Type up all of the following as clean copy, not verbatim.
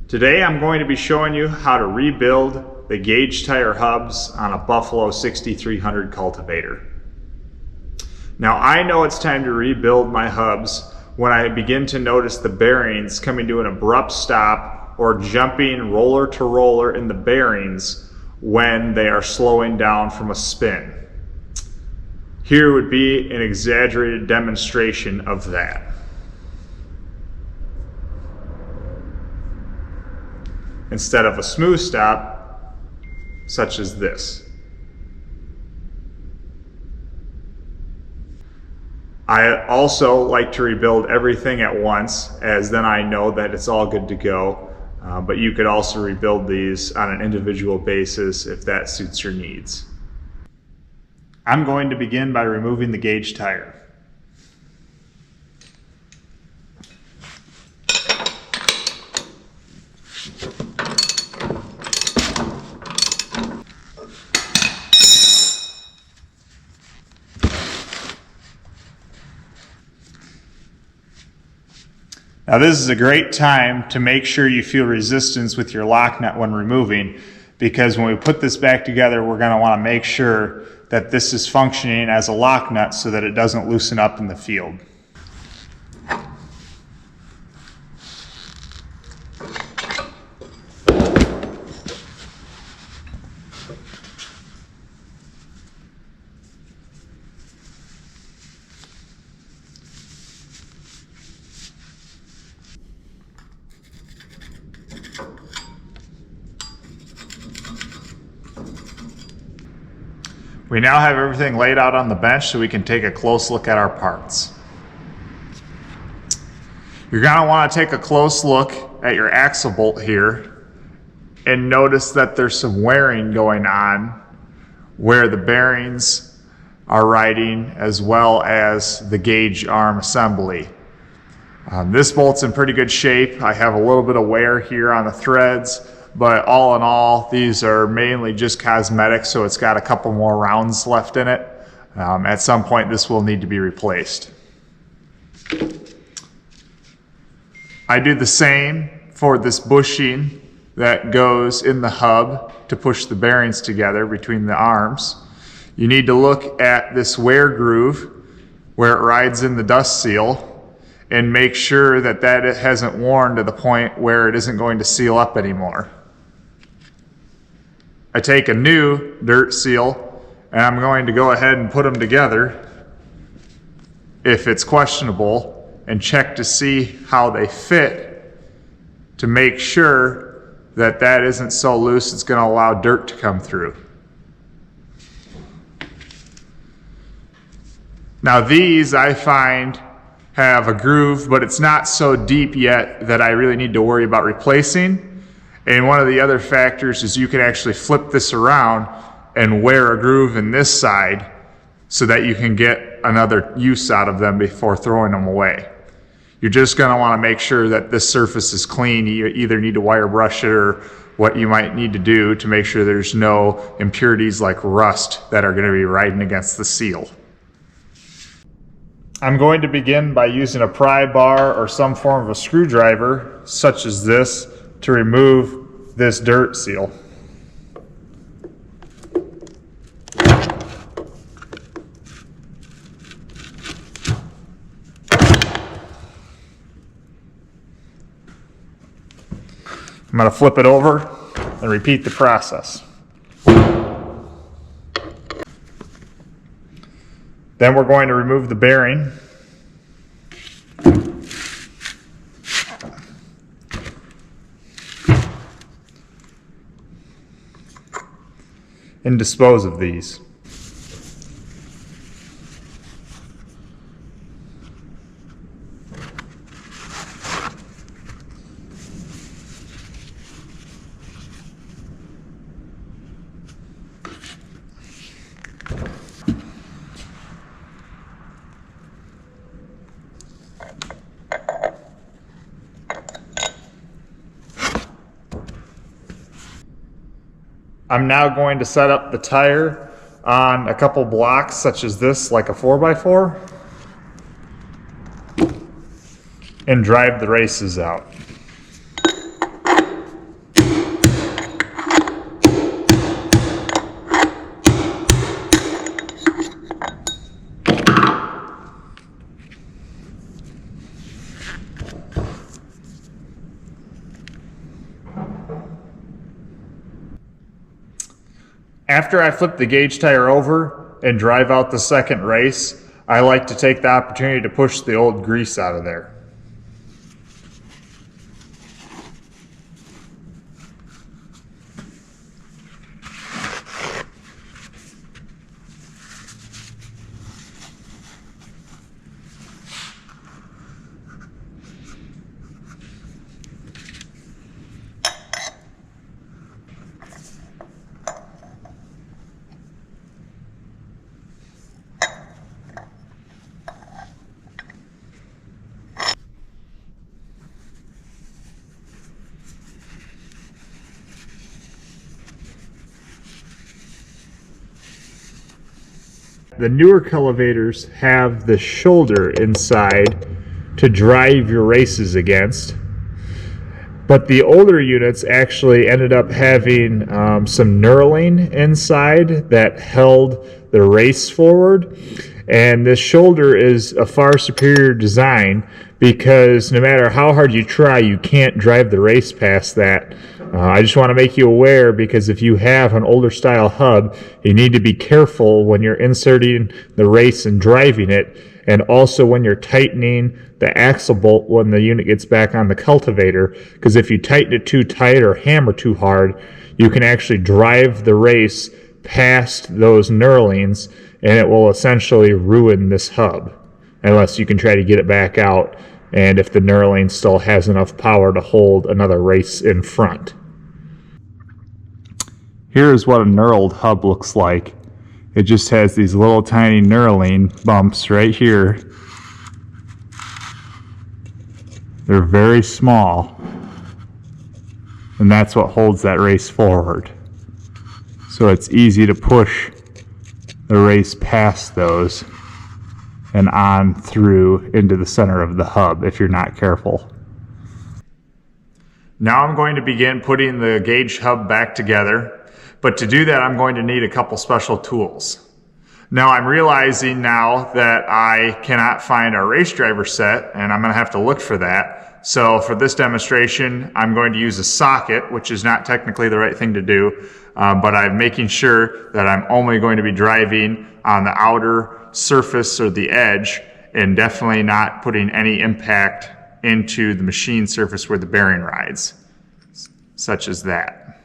Today I'm going to be showing you how to rebuild the gauge tire hubs on a Buffalo 6300 cultivator. Now I know it's time to rebuild my hubs when I begin to notice the bearings coming to an abrupt stop or jumping roller to roller in the bearings when they are slowing down from a spin. Here would be an exaggerated demonstration of that. Instead of a smooth stop, such as this. I also like to rebuild everything at once, as then I know that it's all good to go. But you could also rebuild these on an individual basis if that suits your needs. I'm going to begin by removing the gauge tire. Now this is a great time to make sure you feel resistance with your lock nut when removing, because when we put this back together, we're going to want to make sure that this is functioning as a lock nut so that it doesn't loosen up in the field. We now have everything laid out on the bench so we can take a close look at our parts. You're going to want to take a close look at your axle bolt here and notice that there's some wearing going on where the bearings are riding as well as the gauge arm assembly. This bolt's in pretty good shape. I have a little bit of wear here on the threads, but all in all, these are mainly just cosmetic, so it's got a couple more rounds left in it. At some point, this will need to be replaced. I do the same for this bushing that goes in the hub to push the bearings together between the arms. You need to look at this wear groove where it rides in the dust seal and make sure that it hasn't worn to the point where it isn't going to seal up anymore. I take a new dirt seal and I'm going to go ahead and put them together if it's questionable and check to see how they fit to make sure that that isn't so loose it's going to allow dirt to come through. Now these I find have a groove, but it's not so deep yet that I really need to worry about replacing. And one of the other factors is you can actually flip this around and wear a groove in this side so that you can get another use out of them before throwing them away. You're just going to want to make sure that this surface is clean. You either need to wire brush it or what you might need to do to make sure there's no impurities like rust that are going to be riding against the seal. I'm going to begin by using a pry bar or some form of a screwdriver, such as this, to remove this dirt seal. I'm going to flip it over and repeat the process. Then we're going to remove the bearing. And dispose of these. I'm now going to set up the tire on a couple blocks such as this, like a 4x4, and drive the races out. After I flip the gauge tire over and drive out the second race, I like to take the opportunity to push the old grease out of there. The newer cultivators have the shoulder inside to drive your races against, but the older units actually ended up having some knurling inside that held the race forward. And this shoulder is a far superior design because no matter how hard you try, you can't drive the race past that. I just want to make you aware, because if you have an older style hub, you need to be careful when you're inserting the race and driving it, and also when you're tightening the axle bolt when the unit gets back on the cultivator, because if you tighten it too tight or hammer too hard, you can actually drive the race past those knurlings, and it will essentially ruin this hub unless you can try to get it back out, and if the knurling still has enough power to hold another race in front. Here's what a knurled hub looks like. It just has these little tiny knurling bumps right here. They're very small, and that's what holds that race forward. So it's easy to push the race past those and on through into the center of the hub if you're not careful. Now I'm going to begin putting the gauge hub back together, but to do that I'm going to need a couple special tools. Now I'm realizing now that I cannot find our race driver set, and I'm going to have to look for that. So for this demonstration I'm going to use a socket, which is not technically the right thing to do, but I'm making sure that I'm only going to be driving on the outer surface or the edge, and definitely not putting any impact into the machine surface where the bearing rides, such as that.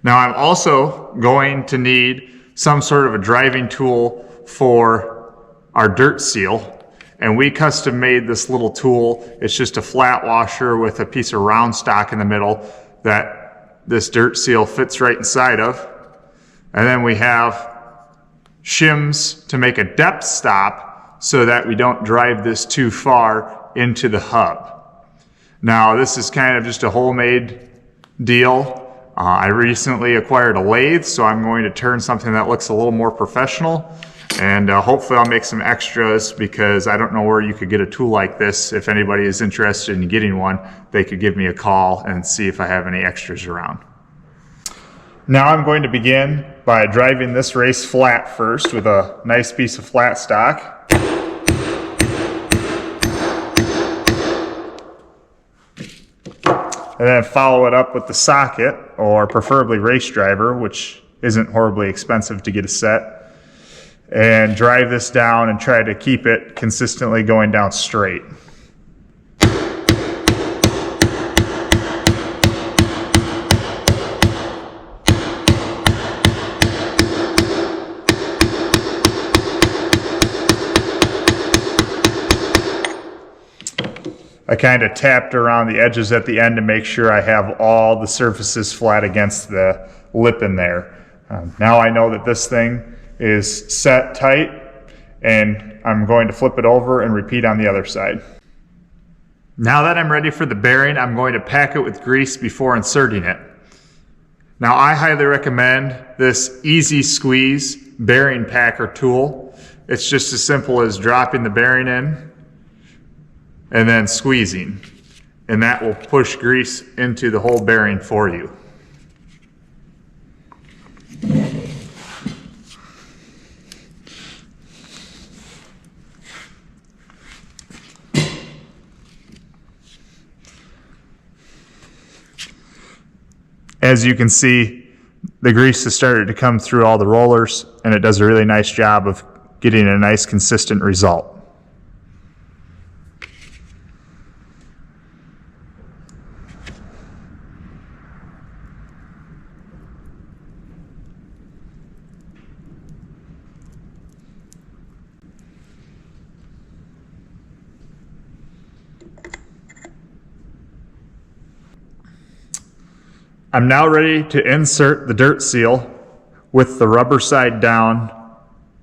Now I'm also going to need some sort of a driving tool for our dirt seal, and we custom made this little tool. It's just a flat washer with a piece of round stock in the middle that this dirt seal fits right inside of. And then we have shims to make a depth stop so that we don't drive this too far into the hub. Now this is kind of just a homemade deal. I recently acquired a lathe, so I'm going to turn something that looks a little more professional, and hopefully I'll make some extras, because I don't know where you could get a tool like this. If anybody is interested in getting one, they could give me a call and see if I have any extras around. Now I'm going to begin by driving this race flat first with a nice piece of flat stock. And then follow it up with the socket, or preferably race driver, which isn't horribly expensive to get a set. And drive this down and try to keep it consistently going down straight. I kind of tapped around the edges at the end to make sure I have all the surfaces flat against the lip in there. Now I know that this thing is set tight, and I'm going to flip it over and repeat on the other side. Now that I'm ready for the bearing, I'm going to pack it with grease before inserting it. Now I highly recommend this Easy Squeeze bearing packer tool. It's just as simple as dropping the bearing in and then squeezing, and that will push grease into the whole bearing for you. As you can see, the grease has started to come through all the rollers, and it does a really nice job of getting a nice consistent result. I'm now ready to insert the dirt seal with the rubber side down,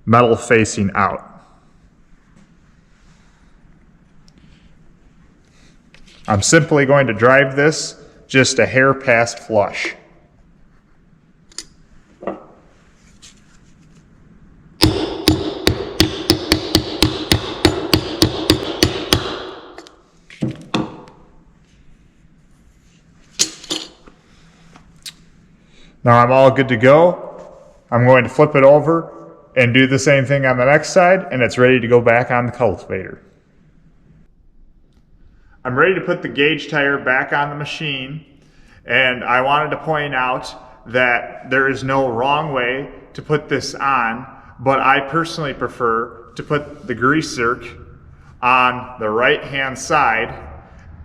metal facing out. I'm simply going to drive this just a hair past flush. Now I'm all good to go. I'm going to flip it over and do the same thing on the next side, and it's ready to go back on the cultivator. I'm ready to put the gauge tire back on the machine, and I wanted to point out that there is no wrong way to put this on, but I personally prefer to put the grease zerk on the right hand side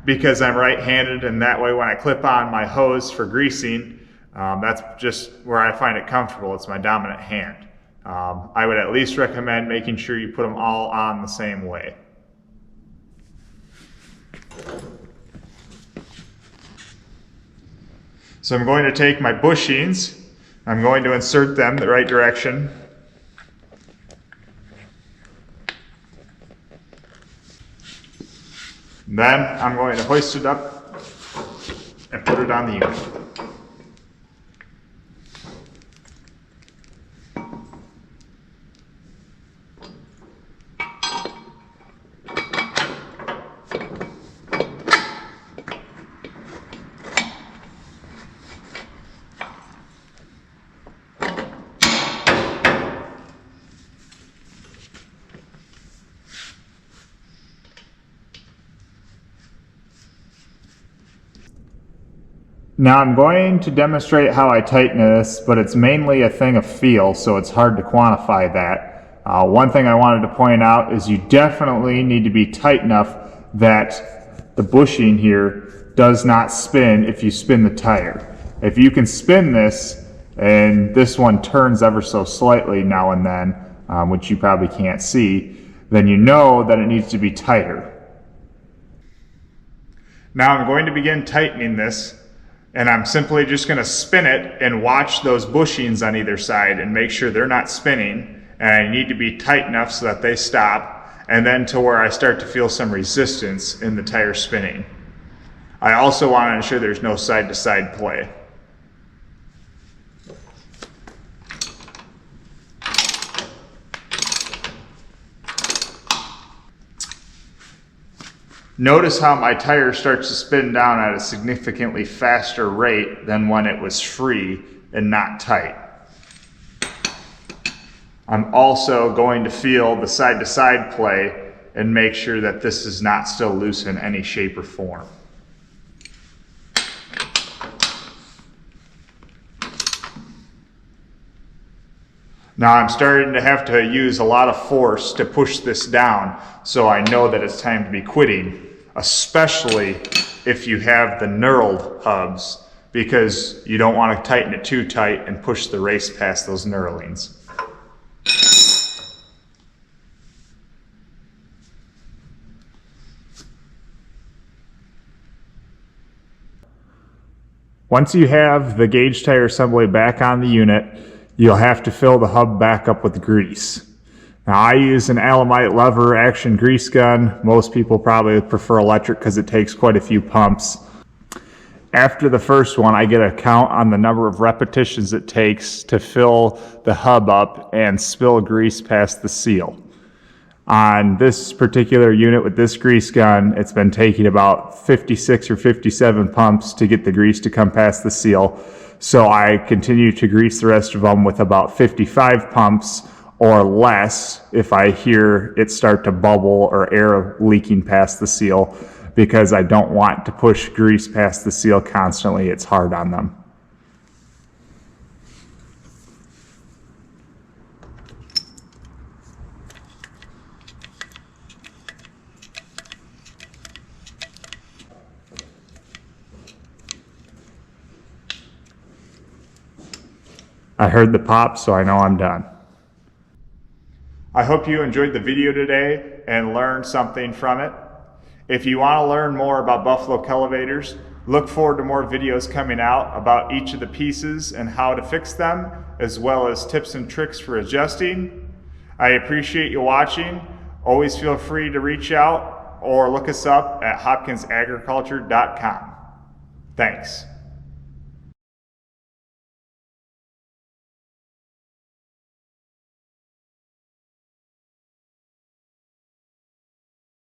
because I'm right-handed, and that way when I clip on my hose for greasing, that's just where I find it comfortable. It's my dominant hand. I would at least recommend making sure you put them all on the same way. So I'm going to take my bushings. I'm going to insert them the right direction. Then I'm going to hoist it up and put it on the unit. Now I'm going to demonstrate how I tighten this, but it's mainly a thing of feel, so it's hard to quantify that. One thing I wanted to point out is you definitely need to be tight enough that the bushing here does not spin if you spin the tire. If you can spin this, and this one turns ever so slightly now and then, which you probably can't see, then you know that it needs to be tighter. Now I'm going to begin tightening this, and I'm simply just going to spin it and watch those bushings on either side and make sure they're not spinning, and I need to be tight enough so that they stop, and then to where I start to feel some resistance in the tire spinning. I also want to ensure there's no side-to-side play. Notice how my tire starts to spin down at a significantly faster rate than when it was free and not tight. I'm also going to feel the side-to-side play and make sure that this is not still loose in any shape or form. Now I'm starting to have to use a lot of force to push this down, so I know that it's time to be quitting, especially if you have the knurled hubs, because you don't want to tighten it too tight and push the race past those knurlings. Once you have the gauge tire assembly back on the unit, you'll have to fill the hub back up with grease. Now I use an Alamite lever action grease gun. Most people probably would prefer electric because it takes quite a few pumps. After the first one, I get a count on the number of repetitions it takes to fill the hub up and spill grease past the seal. On this particular unit with this grease gun, it's been taking about 56 or 57 pumps to get the grease to come past the seal. So I continue to grease the rest of them with about 55 pumps or less if I hear it start to bubble or air leaking past the seal, because I don't want to push grease past the seal constantly. It's hard on them. I heard the pop, so I know I'm done. I hope you enjoyed the video today and learned something from it. If you want to learn more about buffalo cultivators, look forward to more videos coming out about each of the pieces and how to fix them, as well as tips and tricks for adjusting. I appreciate you watching. Always feel free to reach out or look us up at hopkinsagriculture.com. Thanks.